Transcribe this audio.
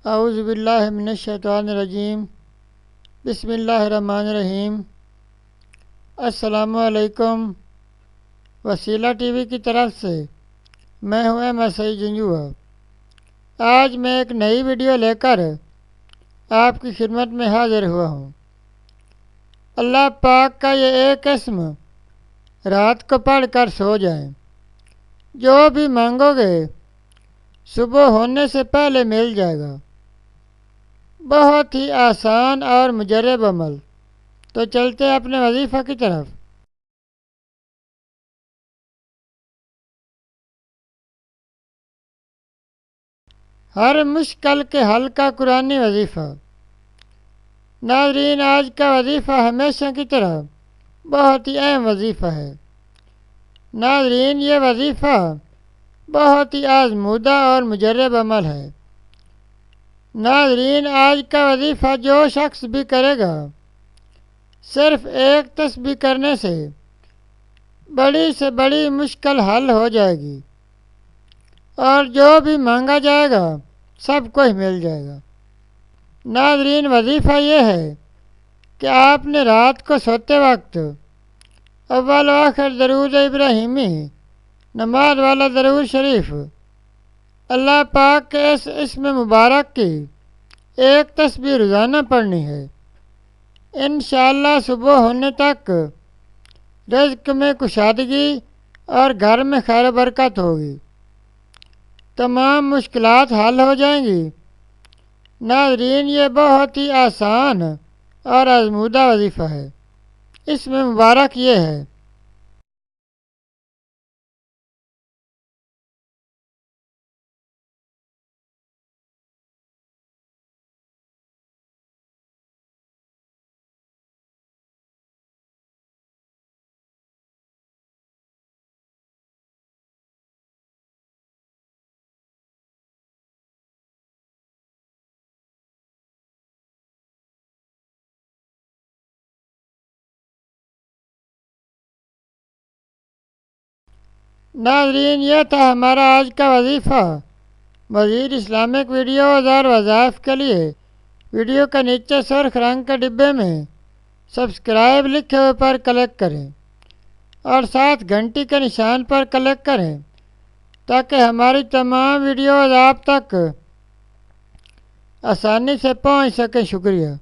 اعوذ باللہ من الشیطان الرجیم بسم اللہ الرحمن الرحیم۔ السلام علیکم۔ وسیلہ ٹی وی کی طرف سے میں ہوں احمد سعید جنجوعہ۔ آج میں ایک نئی ویڈیو لے کر آپ کی خدمت میں حاضر ہوا ہوں۔ اللہ پاک کا یہ ایک اسم رات کو پڑھ کر سو جائیں، جو بھی مانگو گے صبح ہونے سے پہلے مل جائے گا۔ بہت ہی آسان اور مجرب عمل۔ تو چلتے ہیں اپنے وظیفہ کی طرف۔ ہر مشکل کے حل کا قرآنی وظیفہ۔ ناظرین، آج کا وظیفہ ہمیشہ کی طرح بہت ہی اہم وظیفہ ہے۔ ناظرین، یہ وظیفہ بہت ہی آزمودہ اور مجرب عمل ہے۔ ناظرین، آج کا وظیفہ جو شخص بھی کرے گا، صرف ایک تسبیح کرنے سے بڑی مشکل حل ہو جائے گی، اور جو بھی مانگا جائے گا سب کو ہی مل جائے گا۔ ناظرین، وظیفہ یہ ہے کہ آپ نے رات کو سوتے وقت اول و آخر درود ابراہیمی، نماز والا درود شریف، اللہ پاک کے اس اسم مبارک کی ایک تسبیح روزانہ پڑھنی ہے۔ انشاءاللہ صبح ہونے تک رزق میں کشادگی اور گھر میں خیر و برکت ہوگی، تمام مشکلات حل ہو جائیں گی۔ ناظرین، یہ بہت ہی آسان اور آزمودہ وظیفہ ہے۔ اس میں مبارک یہ ہے: ناظرین، یہ تھا ہمارا آج کا وظیفہ۔ مزید اسلامک ویڈیوز اور وظائف کے لیے ویڈیو کے نیچے سرخ رنگ کے ڈبے میں سبسکرائب لکھے ہوئے پر کلک کریں اور ساتھ گھنٹی کے نشان پر کلک کریں تاکہ ہماری تمام ویڈیوز آپ تک آسانی سے پہنچ سکیں۔ شکریہ۔